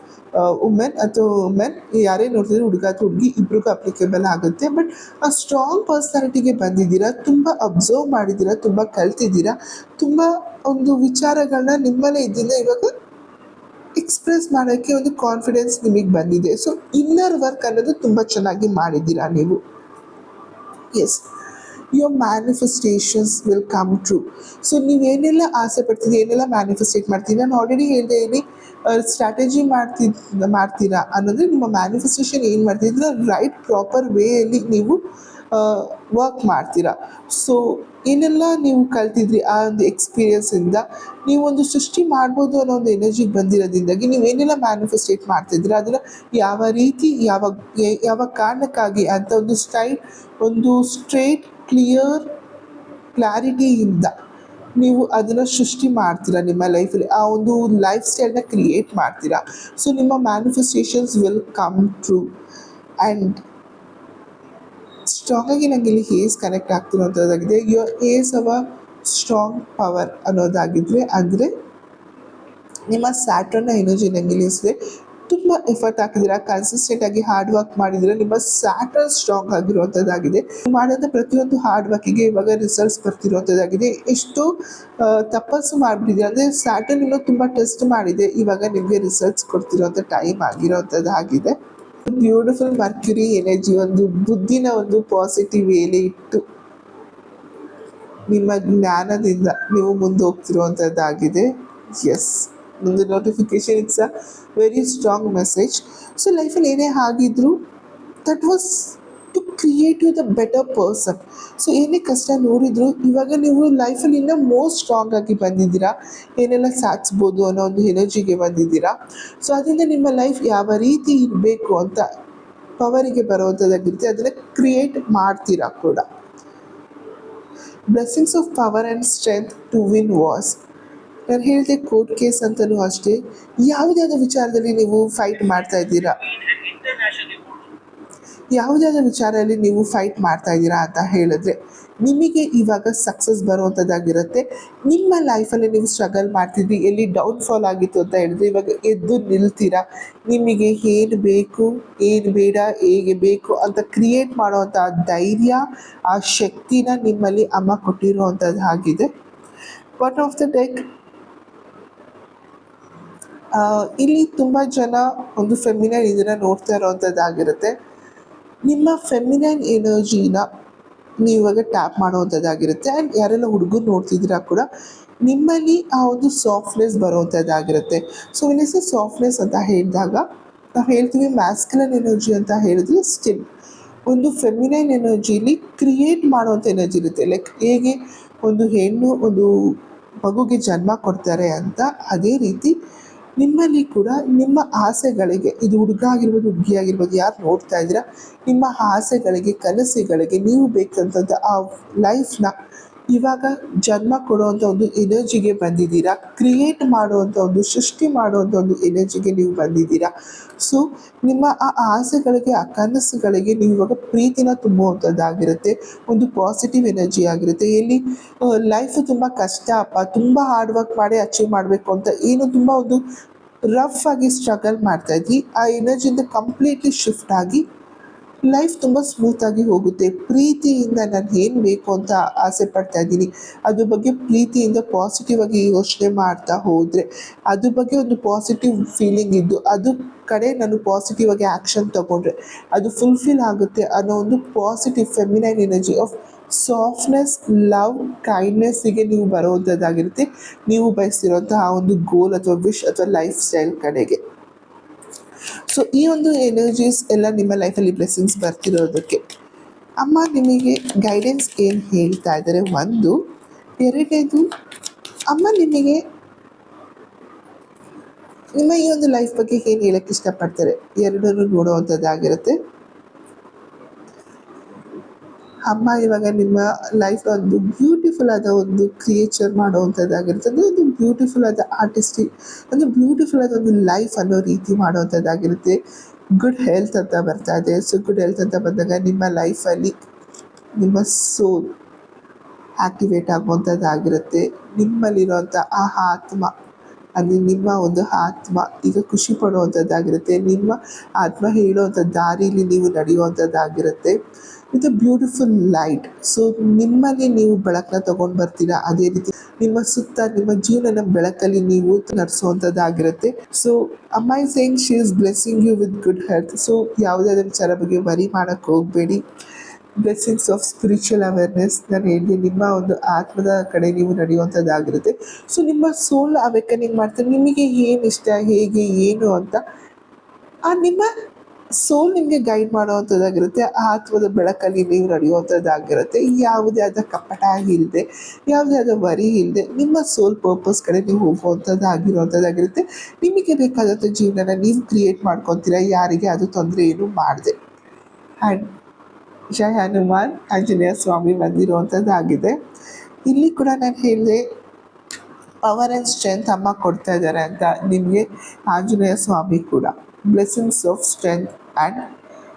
S1: ವುಮೆನ್ ಅಥವಾ ವುಮೆನ್ ಯಾರೇ ನೋಡ್ತಿದ್ರೆ, ಹುಡುಗ ಅಥವಾ ಹುಡುಗಿ ಇಬ್ರಿಗೂ ಅಪ್ಲಿಕೇಬಲ್ ಆಗುತ್ತೆ. ಬಟ್ ಆ ಸ್ಟ್ರಾಂಗ್ ಪರ್ಸ್ನಾಲಿಟಿಗೆ ಬಂದಿದ್ದೀರಾ, ತುಂಬ ಅಬ್ಸರ್ವ್ ಮಾಡಿದ್ದೀರಾ, ತುಂಬ ಕಲ್ತಿದ್ದೀರಾ, ತುಂಬ ಒಂದು ವಿಚಾರಗಳನ್ನ ನಿಮ್ಮಲ್ಲೇ ಇದ್ದಿಂದ ಇವಾಗ ಎಕ್ಸ್ಪ್ರೆಸ್ ಮಾಡೋಕ್ಕೆ ಒಂದು ಕಾನ್ಫಿಡೆನ್ಸ್ ನಿಮಗೆ ಬಂದಿದೆ. ಸೊ ಇನ್ನರ್ ವರ್ಕ್ ಅನ್ನೋದು ತುಂಬ ಚೆನ್ನಾಗಿ ಮಾಡಿದ್ದೀರಾ ನೀವು. Yes, your manifestations will come true. So ನೀವೇನೆಲ್ಲ ಆಸೆ ಪಡ್ತಿದ್ದೀರಿ, ಏನೆಲ್ಲ ಮ್ಯಾನಿಫೆಸ್ಟೇಟ್ ಮಾಡ್ತೀನಿ, ನಾನು ಆಲ್ರೆಡಿ ಹೇಳಿದೆ, ಇಲ್ಲಿ ಸ್ಟ್ರಾಟಜಿ ಮಾಡ್ತೀರಾ ಅನ್ನೋದು ನಿಮ್ಮ ಮ್ಯಾನಿಫೆಸ್ಟೇಷನ್ ಏನು ಮಾಡ್ತಿದ್ದೀರ ರೈಟ್ ಪ್ರಾಪರ್ ವೇಯಲ್ಲಿ ನೀವು ವರ್ಕ್ ಮಾಡ್ತೀರಾ. ಸೊ ಏನೆಲ್ಲ ನೀವು ಕಲ್ತಿದ್ರಿ ಆ ಒಂದು ಎಕ್ಸ್ಪೀರಿಯನ್ಸಿಂದ ನೀವೊಂದು ಸೃಷ್ಟಿ ಮಾಡ್ಬೋದು ಅನ್ನೋ ಒಂದು ಎನರ್ಜಿಗೆ ಬಂದಿರೋದ್ರಿಂದಾಗಿ ನೀವೇನೆಲ್ಲ ಮ್ಯಾನಿಫೆಸ್ಟೇಟ್ ಮಾಡ್ತಿದ್ದೀರ ಅದನ್ನು ಯಾವ ರೀತಿ ಯಾವ ಕಾರಣಕ್ಕಾಗಿ ಅಂತ ಒಂದು ಸ್ಟ್ರೈಟ್ ಕ್ಲಿಯರ್ ಕ್ಲಾರಿಟಿಯಿಂದ ನೀವು ಅದನ್ನು ಸೃಷ್ಟಿ ಮಾಡ್ತೀರಾ ನಿಮ್ಮ ಲೈಫಲ್ಲಿ, ಆ ಒಂದು ಲೈಫ್ ಸ್ಟೈಲ್ನ ಕ್ರಿಯೇಟ್ ಮಾಡ್ತೀರಾ. ಸೊ ನಿಮ್ಮ manifestations will come true. And ಸ್ಟ್ರಾಂಗಾಗಿ ನನಗೆ ಇಲ್ಲಿ ಏಸ್ ಕನೆಕ್ಟ್ ಆಗ್ತಿರೋಂಥದ್ದಾಗಿದೆ. ಯುವರ್ ಏಸ್ ಅವ ಸ್ಟ್ರಾಂಗ್ ಪವರ್ ಅನ್ನೋದಾಗಿದ್ದರೆ, ಅಂದರೆ ನಿಮ್ಮ ಸ್ಯಾಟರ್ನ್ನ ಎನರ್ಜಿ ನನಗೆ ಇಲ್ಲಿಸಿದೆ. ತುಂಬ ಎಫರ್ಟ್ ಹಾಕಿದ್ದೀರಾ, ಕನ್ಸಿಸ್ಟೆಂಟಾಗಿ ಹಾರ್ಡ್ ವರ್ಕ್ ಮಾಡಿದರೆ ನಿಮ್ಮ ಸ್ಯಾಟರ್ನ್ ಸ್ಟ್ರಾಂಗ್ ಆಗಿರುವಂಥದ್ದಾಗಿದೆ. ಮಾಡೋಂಥ ಪ್ರತಿಯೊಂದು ಹಾರ್ಡ್ ವರ್ಕಿಗೆ ಇವಾಗ ರಿಸಲ್ಟ್ಸ್ ಬರ್ತಿರುವಂಥದ್ದಾಗಿದೆ. ಎಷ್ಟೋ ತಪಸ್ಸು ಮಾಡಿಬಿಟ್ಟಿದೆ, ಅಂದರೆ ಸ್ಯಾಟರ್ನ್ ಇನ್ನೂ ತುಂಬ ಟೆಸ್ಟ್ ಮಾಡಿದೆ, ಇವಾಗ ನಿಮಗೆ ರಿಸಲ್ಟ್ಸ್ ಕೊಡ್ತಿರೋಂಥ ಟೈಮ್ ಆಗಿರೋಂಥದ್ದಾಗಿದೆ. ಬ್ಯೂಟಿಫುಲ್ ಮರ್ಕ್ಯುರಿ ಎನರ್ಜಿ ಒಂದು ಬುದ್ಧಿನ ಒಂದು ಪಾಸಿಟಿವ್ ವೇಲಿ ಇಟ್ಟು ನಿಮ್ಮ ಜ್ಞಾನದಿಂದ ನೀವು ಮುಂದೆ ಹೋಗ್ತಿರುವಂಥದ್ದಾಗಿದೆ. ಎಸ್, ಒಂದು notification, it's a very strong message. So ಲೈಫಲ್ಲಿ ಏನೇ ಆಗಿದ್ರು that was to create you the better person. So ಏನೇ ಕಷ್ಟ ನೋಡಿದ್ರು ಇವಾಗ ನೀವು ಲೈಫಲ್ಲಿ ಇನ್ನೂ ಮೋರ್ ಸ್ಟ್ರಾಂಗ್ ಆಗಿ ಬಂದಿದ್ದೀರಾ, ಏನೆಲ್ಲ ಸಾಧಿಸ್ಬೋದು ಅನ್ನೋ ಒಂದು ಎನರ್ಜಿಗೆ ಬಂದಿದ್ದೀರಾ. ಸೊ ಅದರಿಂದ ನಿಮ್ಮ ಲೈಫ್ ಯಾವ ರೀತಿ ಇರಬೇಕು ಅಂತ ಪವರಿಗೆ ಬರುವಂಥದ್ದಾಗಿರುತ್ತೆ, ಅದನ್ನು ಕ್ರಿಯೇಟ್ ಮಾಡ್ತೀರಾ ಕೂಡ. Blessings of power and strength to win was. ನಾನು ಹೇಳಿದೆ ಕೋರ್ಟ್ ಕೇಸ್ ಅಂತಲೂ ಅಷ್ಟೇ, ಯಾವುದಾದ ವಿಚಾರದಲ್ಲಿ ನೀವು ಫೈಟ್ ಮಾಡ್ತಾ ಇದ್ದೀರಾ, ಯಾವುದಾದ ವಿಚಾರದಲ್ಲಿ ನೀವು ಫೈಟ್ ಮಾಡ್ತಾ ಇದ್ದೀರಾ ಅಂತ ಹೇಳಿದ್ರೆ ನಿಮಗೆ ಇವಾಗ ಸಕ್ಸಸ್ ಬರುವಂಥದ್ದಾಗಿರುತ್ತೆ. ನಿಮ್ಮ ಲೈಫಲ್ಲಿ ನೀವು ಸ್ಟ್ರಗಲ್ ಮಾಡ್ತಿದ್ರಿ, ಎಲ್ಲಿ ಡೌನ್ಫಾಲ್ ಆಗಿತ್ತು ಅಂತ ಹೇಳಿದ್ರೆ ಇವಾಗ ಎದ್ದು ನಿಲ್ತೀರಾ. ನಿಮಗೆ ಏನು ಬೇಕು, ಏನು ಬೇಡ, ಹೇಗೆ ಬೇಕು ಅಂತ ಕ್ರಿಯೇಟ್ ಮಾಡುವಂಥ ಧೈರ್ಯ, ಆ ಶಕ್ತಿನ ನಿಮ್ಮಲ್ಲಿ ಅಮ್ಮ ಕೊಟ್ಟಿರುವಂಥದ್ದು ಆಗಿದೆ. ಬಾಟಮ್ ಆಫ್ ದ ಡೆಕ್, ಇಲ್ಲಿ ತುಂಬ ಜನ ಒಂದು ಫೆಮಿನೈನ್ ಇದನ್ನು ನೋಡ್ತಾ ಇರೋವಂಥದ್ದಾಗಿರುತ್ತೆ. ನಿಮ್ಮ ಫೆಮಿನೈನ್ ಎನರ್ಜಿನ ನೀವು ಇವಾಗ ಟ್ಯಾಪ್ ಮಾಡುವಂಥದ್ದಾಗಿರುತ್ತೆ. ಆ್ಯಂಡ್ ಯಾರೆಲ್ಲ ಹುಡುಗರು ನೋಡ್ತಿದ್ದೀರಾ ಕೂಡ ನಿಮ್ಮಲ್ಲಿ ಆ ಒಂದು ಸಾಫ್ಟ್ನೆಸ್ ಬರುವಂಥದ್ದಾಗಿರುತ್ತೆ. ಸೊ ವಿನಿಸ ಸಾಫ್ಟ್ನೆಸ್ ಅಂತ ಹೇಳಿದಾಗ ನಾವು ಹೇಳ್ತೀವಿ ಮ್ಯಾಸ್ಕ್ಯುಲನ್ ಎನರ್ಜಿ ಅಂತ ಹೇಳಿದ್ರೆ ಸ್ಟಿಲ್ ಒಂದು ಫೆಮಿನೈನ್ ಎನರ್ಜಿಲಿ ಕ್ರಿಯೇಟ್ ಮಾಡುವಂಥ ಎನರ್ಜಿ ಇರುತ್ತೆ. ಲೈಕ್ ಹೇಗೆ ಒಂದು ಹೆಣ್ಣು ಒಂದು ಮಗುಗೆ ಜನ್ಮ ಕೊಡ್ತಾರೆ ಅಂತ, ಅದೇ ರೀತಿ ನಿಮ್ಮಲ್ಲಿ ಕೂಡ ನಿಮ್ಮ ಆಸೆಗಳಿಗೆ, ಇದು ಹುಡುಗ ಆಗಿರ್ಬೋದು ಹುಡುಗಿ ಆಗಿರ್ಬೋದು, ಯಾರು ನೋಡ್ತಾ ಇದ್ದೀರಾ, ನಿಮ್ಮ ಆಸೆಗಳಿಗೆ ಕನಸುಗಳಿಗೆ ನೀವು ಬೇಕಂತಂದ ಆ ಲೈಫ್ನ ಇವಾಗ ಜನ್ಮ ಕೊಡುವಂಥ ಒಂದು ಎನರ್ಜಿಗೆ ಬಂದಿದ್ದೀರಾ, ಕ್ರಿಯೇಟ್ ಮಾಡುವಂಥ ಒಂದು ಸೃಷ್ಟಿ ಮಾಡುವಂಥ ಒಂದು ಎನರ್ಜಿಗೆ ನೀವು ಬಂದಿದ್ದೀರಾ. ಸೊ ನಿಮ್ಮ ಆ ಆಸೆಗಳಿಗೆ, ಆ ಕನಸುಗಳಿಗೆ ನೀವು ಇವಾಗ ಪ್ರೀತಿನ ತುಂಬುವಂಥದ್ದಾಗಿರುತ್ತೆ, ಒಂದು ಪಾಸಿಟಿವ್ ಎನರ್ಜಿ ಆಗಿರುತ್ತೆ. ಎಲ್ಲಿ ಲೈಫು ತುಂಬ ಕಷ್ಟ ಅಪ್ಪ, ತುಂಬ ಹಾರ್ಡ್ ವರ್ಕ್ ಮಾಡಿ ಅಚೀವ್ ಮಾಡಬೇಕು ಅಂತ ಏನು ತುಂಬ ಒಂದು ರಫ್ ಆಗಿ ಸ್ಟ್ರಗಲ್ ಮಾಡ್ತಾಯಿದ್ವಿ, ಆ ಎನರ್ಜಿಯಿಂದ ಕಂಪ್ಲೀಟ್ಲಿ ಶಿಫ್ಟ್ ಆಗಿ ಲೈಫ್ ತುಂಬ ಸ್ಮೂತಾಗಿ ಹೋಗುತ್ತೆ. ಪ್ರೀತಿಯಿಂದ ನಾನು ಏನು ಬೇಕು ಅಂತ ಆಸೆ ಪಡ್ತಾ ಇದ್ದೀನಿ ಅದ್ರ ಬಗ್ಗೆ ಪ್ರೀತಿಯಿಂದ ಪಾಸಿಟಿವ್ ಆಗಿ ಯೋಚನೆ ಮಾಡ್ತಾ ಹೋದರೆ, ಅದ್ರ ಬಗ್ಗೆ ಒಂದು ಪಾಸಿಟಿವ್ ಫೀಲಿಂಗ್ ಇದ್ದು ಅದು ಕಡೆ ನಾನು ಪಾಸಿಟಿವ್ ಆಗಿ ಆ್ಯಕ್ಷನ್ ತೊಗೊಂಡ್ರೆ ಅದು ಫುಲ್ಫಿಲ್ ಆಗುತ್ತೆ ಅನ್ನೋ ಒಂದು positive feminine energy of softness, love, ಕೈಂಡ್ನೆಸ್ಸಿಗೆ ನೀವು ಬರುವಂಥದ್ದಾಗಿರುತ್ತೆ. ನೀವು ಬಯಸ್ತಿರುವಂತಹ ಆ ಒಂದು ಗೋಲ್ ಅಥವಾ ವಿಶ್ ಅಥವಾ ಲೈಫ್ ಸ್ಟೈಲ್ ಕಡೆಗೆ. ಸೊ ಈ ಒಂದು ಎನರ್ಜೀಸ್ ಎಲ್ಲ ನಿಮ್ಮ ಲೈಫಲ್ಲಿ ಬ್ಲೆಸ್ಸಿಂಗ್ಸ್ ಬರ್ತಿರೋದಕ್ಕೆ ಅಮ್ಮ ನಿಮಗೆ ಗೈಡೆನ್ಸ್ ಏನು ಹೇಳ್ತಾ ಇದ್ದಾರೆ, ಒಂದು. ಎರಡನೇದು, ಅಮ್ಮ ನಿಮಗೆ ನಿಮ್ಮ ಈ ಒಂದು ಲೈಫ್ ಬಗ್ಗೆ ಏನು ಹೇಳಕ್ಕೆ ಇಷ್ಟಪಡ್ತಾರೆ ಎರಡನ್ನೂ ನೋಡುವಂಥದ್ದಾಗಿರುತ್ತೆ. ಅಮ್ಮ ಇವಾಗ ನಿಮ್ಮ ಲೈಫ್ ಒಂದು ಬ್ಯೂಟಿಫುಲ್ ಆದ ಒಂದು ಕ್ರಿಯೇಚರ್ ಮಾಡುವಂಥದ್ದಾಗಿರುತ್ತೆ. ಅಂದರೆ ಒಂದು ಬ್ಯೂಟಿಫುಲ್ ಆದ ಆರ್ಟಿಸ್ಟಿಕ್, ಒಂದು ಬ್ಯೂಟಿಫುಲ್ ಆದ ಒಂದು ಲೈಫ್ ಅನ್ನೋ ರೀತಿ ಮಾಡುವಂಥದ್ದಾಗಿರುತ್ತೆ. ಗುಡ್ ಹೆಲ್ತ್ ಅಂತ ಬರ್ತಾ ಇದೆ. ಸೊ ಗುಡ್ ಹೆಲ್ತ್ ಅಂತ ಬಂದಾಗ ನಿಮ್ಮ ಲೈಫಲ್ಲಿ ನಿಮ್ಮ ಸೋಲ್ ಆ್ಯಕ್ಟಿವೇಟ್ ಆಗುವಂಥದ್ದಾಗಿರುತ್ತೆ. ನಿಮ್ಮಲ್ಲಿರುವಂಥ ಆ ಆತ್ಮ, ಅಂದರೆ ನಿಮ್ಮ ಒಂದು ಆತ್ಮ ಈಗ ಖುಷಿ ಪಡುವಂಥದ್ದಾಗಿರುತ್ತೆ. ನಿಮ್ಮ ಆತ್ಮ ಹೇಳುವಂಥ ದಾರಿಲಿ ನೀವು ನಡೆಯುವಂಥದ್ದಾಗಿರುತ್ತೆ. With a beautiful light. So ನಿಮ್ಮಲ್ಲಿ ನೀವು ಬೆಳಕನ್ನ ತೊಗೊಂಡು ಬರ್ತೀರಾ. ಅದೇ ರೀತಿ ನಿಮ್ಮ ಸುತ್ತ ನಿಮ್ಮ ಜೀವನನ ಬೆಳಕಲ್ಲಿ ನೀವು ನಡೆಸುವಂಥದ್ದಾಗಿರುತ್ತೆ. ಸೊ ಅಮ್ಮ is saying she is blessing you with good health. So ಯಾವುದೇ ವಿಚಾರ ಬಗ್ಗೆ ವರಿ ಮಾಡೋಕ್ಕೆ ಹೋಗಬೇಡಿ. ಬ್ಲೆಸ್ಸಿಂಗ್ಸ್ ಆಫ್ ಸ್ಪಿರಿಚುವಲ್ ಅವೇರ್ನೆಸ್ ನಾನು ಹೇಳಿದೆ, ನಿಮ್ಮ ಒಂದು ಆತ್ಮದ ಕಡೆ ನೀವು ನಡೆಯುವಂಥದ್ದಾಗಿರುತ್ತೆ. ಸೊ ನಿಮ್ಮ ಸೋಲ್ ಅವೇಕನಿಂಗ್ ಮಾಡ್ತಾರೆ. ನಿಮಗೆ ಏನು ಇಷ್ಟ, ಹೇಗೆ, ಏನು ಅಂತ ಆ ನಿಮ್ಮ ಸೋಲ್ ನಿಮಗೆ ಗೈಡ್ ಮಾಡುವಂಥದ್ದಾಗಿರುತ್ತೆ. ಆ ಆತ್ಮದ ಬೆಳಕಲ್ಲಿ ನೀವು ನಡೆಯುವಂಥದ್ದಾಗಿರುತ್ತೆ. ಯಾವುದೇ ಆದ ಕಪಟ ಇಲ್ಲದೆ, ಯಾವುದೇ ಆದ ವರಿ ಇಲ್ಲದೆ ನಿಮ್ಮ ಸೋಲ್ ಪರ್ಪಸ್ ಕಡೆ ನೀವು ಹೋಗುವಂಥದ್ದಾಗಿರುವಂಥದ್ದಾಗಿರುತ್ತೆ. ನಿಮಗೆ ಬೇಕಾದಂಥ ಜೀವನನ ನೀವು ಕ್ರಿಯೇಟ್ ಮಾಡ್ಕೊತೀರಾ, ಯಾರಿಗೆ ಅದು ತೊಂದರೆ ಏನು ಮಾಡದೆ. ಆ್ಯಂಡ್ ಜೈ ಹನುಮಾನ್, ಆಂಜನೇಯ ಸ್ವಾಮಿ ಬಂದಿರುವಂಥದ್ದಾಗಿದೆ. ಇಲ್ಲಿ ಕೂಡ ನಾನು ಹೇಳಿದೆ ಪವರ್ ಆ್ಯಂಡ್ ಸ್ಟ್ರೆಂತ್ ಅಮ್ಮ ಕೊಡ್ತಾ ಇದ್ದಾರೆ ಅಂತ. ನಿಮಗೆ ಆಂಜನೇಯ ಸ್ವಾಮಿ ಕೂಡ blessings of strength and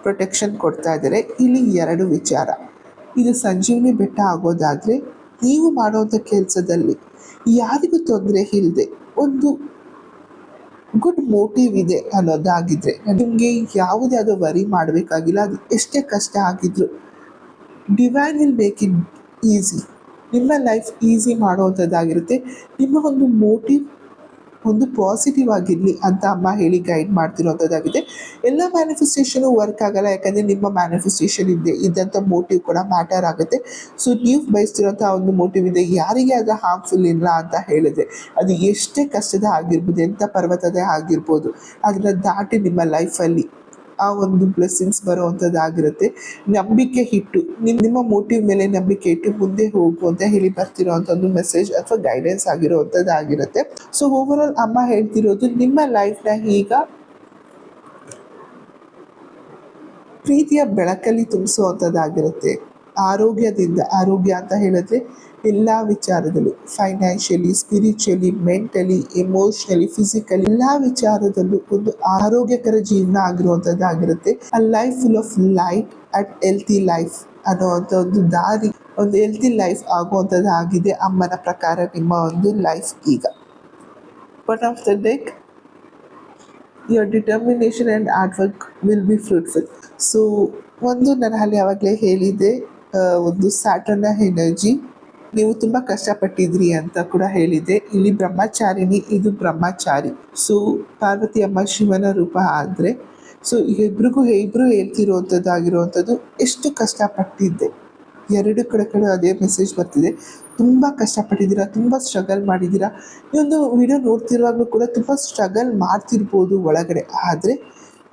S1: protection ಕೊಡ್ತಾ ಇದ್ದಾರೆ. ಇಲ್ಲಿ ಎರಡು ವಿಚಾರ. ಇದು ಸಂಜೀವಿನಿ ಬೆಟ್ಟ ಆಗೋದಾದರೆ ನೀವು ಮಾಡುವಂಥ ಕೆಲಸದಲ್ಲಿ ಯಾರಿಗೂ ತೊಂದರೆ ಇಲ್ಲದೆ ಒಂದು ಗುಡ್ ಮೋಟಿವ್ ಇದೆ ಅನ್ನೋದಾಗಿದ್ದರೆ ನಿಮಗೆ ಯಾವುದೇ ಅದು ವರಿ ಮಾಡಬೇಕಾಗಿಲ್ಲ. ಅದು ಎಷ್ಟೇ ಕಷ್ಟ ಆಗಿದ್ರು divine will make it easy. ನಿಮ್ಮ ಲೈಫ್ ಈಸಿ ಮಾಡುವಂಥದ್ದಾಗಿರುತ್ತೆ. ನಿಮ್ಮ ಒಂದು ಮೋಟಿವ್ ಒಂದು ಪಾಸಿಟಿವ್ ಆಗಿರಲಿ ಅಂತ ಅಮ್ಮ ಹೇಳಿ ಗೈಡ್ ಮಾಡ್ತಿರೋವಂಥದ್ದಾಗಿದೆ. ಎಲ್ಲ ಮ್ಯಾನಿಫೆಸ್ಟೇಷನು ವರ್ಕ್ ಆಗಲ್ಲ, ಯಾಕಂದರೆ ನಿಮ್ಮ ಮ್ಯಾನಿಫೆಸ್ಟೇಷನ್ ಇದ್ದಂಥ ಮೋಟಿವ್ ಕೂಡ ಮ್ಯಾಟರ್ ಆಗುತ್ತೆ. ಸೊ ನೀವು ಬಯಸ್ತಿರೋಂಥ ಒಂದು ಮೋಟಿವ್ ಇದೆ, ಯಾರಿಗೆ ಅದು ಹಾರ್ಮ್ಫುಲ್ ಇಲ್ಲ ಅಂತ ಹೇಳಿದ್ರೆ ಅದು ಎಷ್ಟೇ ಕಷ್ಟದ ಆಗಿರ್ಬೋದು, ಎಂಥ ಪರ್ವತದೇ ಆಗಿರ್ಬೋದು, ಅದನ್ನು ದಾಟಿ ನಿಮ್ಮ ಲೈಫಲ್ಲಿ ಆ ಒಂದು ಬ್ಲೆಸ್ಸಿಂಗ್ಸ್ ಬರುವಂಥದ್ದಾಗಿರುತ್ತೆ. ನಂಬಿಕೆ ಇಟ್ಟು ನಿಮ್ಮ ಮೋಟಿವ್ ಮೇಲೆ ನಂಬಿಕೆ ಇಟ್ಟು ಮುಂದೆ ಹೋಗು ಅಂತ ಹೇಳಿ ಬರ್ತಿರೋವಂಥ ಒಂದು ಮೆಸೇಜ್ ಅಥವಾ ಗೈಡೆನ್ಸ್ ಆಗಿರುವಂಥದ್ದಾಗಿರುತ್ತೆ. ಸೊ ಓವರಾಲ್ ಅಮ್ಮ ಹೇಳ್ತಿರೋದು ನಿಮ್ಮ ಲೈಫ್ನ ಈಗ ಪ್ರೀತಿಯ ಬೆಳಕಲ್ಲಿ ತುಂಬಿಸುವಂಥದ್ದಾಗಿರುತ್ತೆ. ಆರೋಗ್ಯ ಅಂತ ಹೇಳಿದ್ರೆ ಎಲ್ಲ ವಿಚಾರದಲ್ಲೂ, financially, spiritually, mentally, emotionally, physically ಎಲ್ಲ ವಿಚಾರದಲ್ಲೂ ಒಂದು ಆರೋಗ್ಯಕರ ಜೀವನ ಆಗಿರುವಂಥದ್ದಾಗಿರುತ್ತೆ. A life full of light and healthy life ಅನ್ನೋವಂಥ ಒಂದು ದಾರಿ, ಒಂದು ಹೆಲ್ತಿ ಲೈಫ್ ಆಗುವಂಥದ್ದಾಗಿದೆ ಅಮ್ಮನ ಪ್ರಕಾರ ನಿಮ್ಮ ಒಂದು ಲೈಫ್ ಈಗ. But of the deck your determination and hard work will be fruitful. So ಒಂದು ನಾನು ಅಲ್ಲಿ ಯಾವಾಗಲೇ ಹೇಳಿದ್ದೆ, ಒಂದು ಸ್ಯಾಟರ್ನ ಎನರ್ಜಿ, ನೀವು ತುಂಬ ಕಷ್ಟಪಟ್ಟಿದ್ರಿ ಅಂತ ಕೂಡ ಹೇಳಿದ್ದೆ. ಇಲ್ಲಿ ಬ್ರಹ್ಮಚಾರಿಣಿ, ಇದು ಬ್ರಹ್ಮಚಾರಿ. ಸೊ ಪಾರ್ವತಿ ಅಮ್ಮ ಶಿವನ ರೂಪ ಆದರೆ, ಸೊ ಇಬ್ಬರು ಹೇಳ್ತಿರುವಂಥದ್ದಾಗಿರುವಂಥದ್ದು ಎಷ್ಟು ಕಷ್ಟಪಟ್ಟಿದ್ದೆ. ಎರಡು ಕಡೆ ಅದೇ ಮೆಸೇಜ್ ಬರ್ತಿದೆ. ತುಂಬ ಕಷ್ಟಪಟ್ಟಿದ್ದೀರಾ, ತುಂಬ ಸ್ಟ್ರಗಲ್ ಮಾಡಿದ್ದೀರಾ. ಈ ಒಂದು ವಿಡಿಯೋ ನೋಡ್ತಿರುವಾಗಲೂ ಕೂಡ ತುಂಬ ಸ್ಟ್ರಗಲ್ ಮಾಡ್ತಿರ್ಬೋದು ಒಳಗಡೆ, ಆದರೆ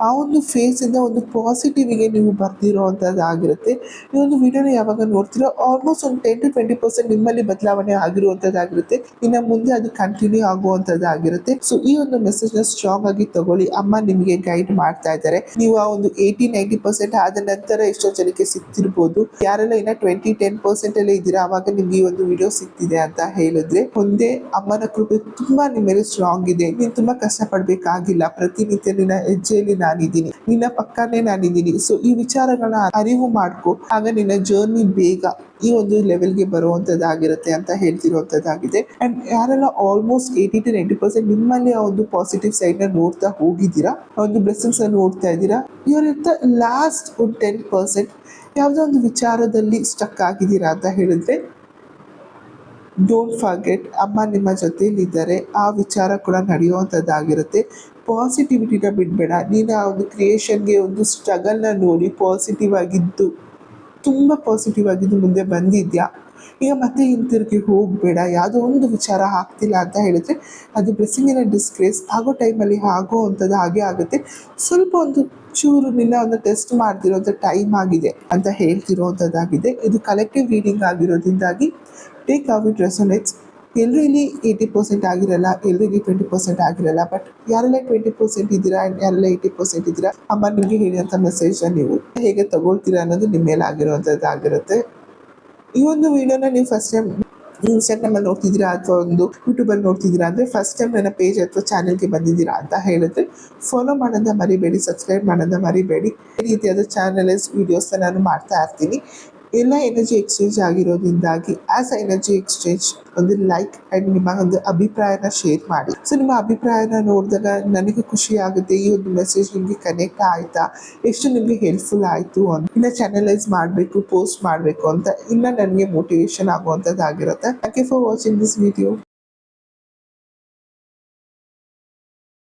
S1: ಆ ಒಂದು ಫೇಸಿಂದ ಒಂದು ಪಾಸಿಟಿವಿಗೆ ನೀವು ಬರ್ತಿರೋವಂಥದ್ದಾಗಿರುತ್ತೆ. ಈ ಒಂದು ವಿಡಿಯೋನ ಯಾವಾಗ ನೋಡ್ತೀರೋ ಆಲ್ಮೋಸ್ಟ್ ಒಂದು 10-20% ನಿಮ್ಮಲ್ಲಿ ಬದಲಾವಣೆ ಆಗಿರುವಂಥದ್ದಾಗಿರುತ್ತೆ. ಇನ್ನು ಮುಂದೆ ಅದು ಕಂಟಿನ್ಯೂ ಆಗುವಂಥದ್ದಾಗಿರುತ್ತೆ. ಸೊ ಈ ಒಂದು ಮೆಸೇಜ್ನ ಸ್ಟ್ರಾಂಗ್ ಆಗಿ ತಗೊಳ್ಳಿ. ಅಮ್ಮ ನಿಮಗೆ ಗೈಡ್ ಮಾಡ್ತಾ ಇದ್ದಾರೆ. ನೀವು ಆ ಒಂದು 80-90% ಆದ ನಂತರ ಎಷ್ಟೋ ಜನಕ್ಕೆ ಸಿಗ್ತಿರ್ಬೋದು. ಯಾರೆಲ್ಲ ಇನ್ನು 20-10% ಇದ್ದೀರಾ, ಆವಾಗ ನಿಮ್ಗೆ ಈ ಒಂದು ವಿಡಿಯೋ ಸಿಗ್ತಿದೆ ಅಂತ ಹೇಳಿದ್ರೆ ಒಂದೇ ಅಮ್ಮನ ಕೃಪೆ ತುಂಬ ನಿಮ್ಮ ಮೇಲೆ ಸ್ಟ್ರಾಂಗ್ ಇದೆ. ನೀನು ತುಂಬ ಕಷ್ಟಪಡಬೇಕಾಗಿಲ್ಲ. ಪ್ರತಿನಿತ್ಯ ನಿನ್ನ ಹೆಜ್ಜೆಯಲ್ಲಿ ನಾನಿದ್ದೀನಿ, ನಿನ್ನ ಪಕ್ಕನೇ ನಾನಿದ್ದೀನಿ. ಸೊ ಈ ವಿಚಾರಗಳನ್ನ ಅರಿವು ಮಾಡ್ಕೊ, ಆಗ ನಿನ್ನ ಜರ್ನಿ ಬೇಗ ಈ ಒಂದು ಲೆವೆಲ್ಗೆ ಬರುವಂಥದ್ದಾಗಿರುತ್ತೆ ಅಂತ ಹೇಳ್ತಿರುವಂಥದ್ದಾಗಿದೆ. ಆ್ಯಂಡ್ ಯಾರೆಲ್ಲ ಆಲ್ಮೋಸ್ಟ್ 80-90% ನಿಮ್ಮಲ್ಲಿ ಆ ಒಂದು ಪಾಸಿಟಿವ್ ಸೈಡ್ನ ನೋಡ್ತಾ ಹೋಗಿದ್ದೀರಾ, ಆ ಒಂದು ಬ್ಲೆಸ್ಸಿಂಗ್ಸ್ ನೋಡ್ತಾ ಇದ್ದೀರಾ, ಇವರಿಂದ ಲಾಸ್ಟ್ ಒಂದು 10% ಯಾವುದೋ ಒಂದು ವಿಚಾರದಲ್ಲಿ ಸ್ಟಕ್ ಆಗಿದ್ದೀರಾ ಅಂತ ಹೇಳಿದ್ರೆ ಡೋಂಟ್ ಫರ್ಗೆಟ್, ಅಮ್ಮ ನಿಮ್ಮ ಜೊತೆಯಲ್ಲಿದ್ದಾರೆ. ಆ ವಿಚಾರ ಕೂಡ ನಡೆಯುವಂಥದ್ದಾಗಿರುತ್ತೆ. ಪಾಸಿಟಿವಿಟಿನ ಬಿಡಬೇಡ. ನೀನು ಆ ಒಂದು ಕ್ರಿಯೇಷನ್ಗೆ ಒಂದು ಸ್ಟ್ರಗಲ್ನ ನೋಡಿ ಪಾಸಿಟಿವ್ ಆಗಿದ್ದು ತುಂಬ ಪಾಸಿಟಿವ್ ಆಗಿದ್ದು ಮುಂದೆ ಬಂದಿದ್ಯಾ, ಈಗ ಮತ್ತೆ ಹಿಂತಿರುಗಿ ಹೋಗಬೇಡ, ಯಾವುದೋ ಒಂದು ವಿಚಾರ ಆಗ್ತಿಲ್ಲ ಅಂತ ಹೇಳಿದ್ರೆ ಅದು ಬ್ಲೆಸ್ಸಿಂಗ್ ಇನ್ ಡಿಸ್ಗ್ರೇಸ್ ಆಗೋ ಟೈಮಲ್ಲಿ ಆಗೋ ಅಂಥದ್ದು ಹಾಗೆ ಆಗುತ್ತೆ. ಸ್ವಲ್ಪ ಒಂದು ಚೂರು ನಿನ್ನ ಒಂದು ಟೆಸ್ಟ್ ಮಾಡ್ತಿರೋಂಥ ಟೈಮ್ ಆಗಿದೆ ಅಂತ ಹೇಳ್ತಿರೋವಂಥದ್ದಾಗಿದೆ. ಇದು ಕಲೆಕ್ಟಿವ್ ರೀಡಿಂಗ್ ಆಗಿರೋದ್ರಿಂದಾಗಿ ಟೇಕ್ ಹೌ ಇಟ್ ರೆಸೊನೇಟ್ಸ್. ಎಲ್ಲರೂ ಇಲ್ಲಿ 80% ಆಗಿರಲ್ಲ, ಎಲ್ಲರಿಗೆ 20% ಆಗಿರಲ್ಲ. ಬಟ್ ಯಾರೆಲ್ಲ 20% ಇದ್ದೀರಾ ಆ್ಯಂಡ್ ಯಾರೆಲ್ಲ 80% ಇದ್ದೀರಾ, ಅಮ್ಮ ನಿಮಗೆ ಹೇಳಿದಂಥ ಮೆಸೇಜ್ನ ನೀವು ಹೇಗೆ ತಗೊಳ್ತೀರಾ ಅನ್ನೋದು ನಿಮ್ಮ ಮೇಲೆ ಆಗಿರುವಂಥದ್ದಾಗಿರುತ್ತೆ. ಈ ಒಂದು ವಿಡಿಯೋನ ನೀವು ಫಸ್ಟ್ ಟೈಮ್ ಇನ್ಸ್ಟಾಗ್ರಾಮಲ್ಲಿ ನೋಡ್ತಿದ್ದೀರಾ ಅಥವಾ ಒಂದು ಯೂಟ್ಯೂಬಲ್ಲಿ ನೋಡ್ತಿದ್ದೀರಾ ಅಂದರೆ ಫಸ್ಟ್ ಟೈಮ್ ನನ್ನ ಪೇಜ್ ಅಥವಾ ಚಾನಲ್ಗೆ ಬಂದಿದ್ದೀರಾ ಅಂತ ಹೇಳಿದ್ರೆ ಫಾಲೋ ಮಾಡೋದನ್ನ ಮರಿಬೇಡಿ, ಸಬ್ಸ್ಕ್ರೈಬ್ ಮಾಡೋದನ್ನ ಮರಿಬೇಡಿ. ಈ ರೀತಿಯಾದ ಚಾನಲ್ಸ್ ವೀಡಿಯೋಸ್ನ ನಾನು ಮಾಡ್ತಾ ಇರ್ತೀನಿ. ಎಲ್ಲ ಎನರ್ಜಿ ಎಕ್ಸ್ಚೇಂಜ್ ಆಗಿರೋದ್ರಿಂದಾಗಿ ಆ್ಯಸ್ ಅ ಎನರ್ಜಿ ಎಕ್ಸ್ಚೇಂಜ್ ಒಂದು ಲೈಕ್ ಆ್ಯಂಡ್ ನಿಮ್ಮ ಒಂದು ಅಭಿಪ್ರಾಯನ ಶೇರ್ ಮಾಡಿ. ಸೊ ನಿಮ್ಮ ಅಭಿಪ್ರಾಯನ ನೋಡಿದಾಗ ನನಗೆ ಖುಷಿ ಆಗುತ್ತೆ. ಈ ಒಂದು ಮೆಸೇಜ್ ನಿಮಗೆ ಕನೆಕ್ಟ್ ಆಯಿತಾ, ಎಷ್ಟು ನಿಮಗೆ ಹೆಲ್ಪ್ಫುಲ್ ಆಯಿತು ಅಂತ ಇನ್ನು ಚಾನಲೈಸ್ ಮಾಡಬೇಕು, ಪೋಸ್ಟ್ ಮಾಡಬೇಕು ಅಂತ ಇನ್ನು ನನಗೆ ಮೋಟಿವೇಶನ್ ಆಗುವಂಥದ್ದಾಗಿರುತ್ತೆ. Thank you for watching this video.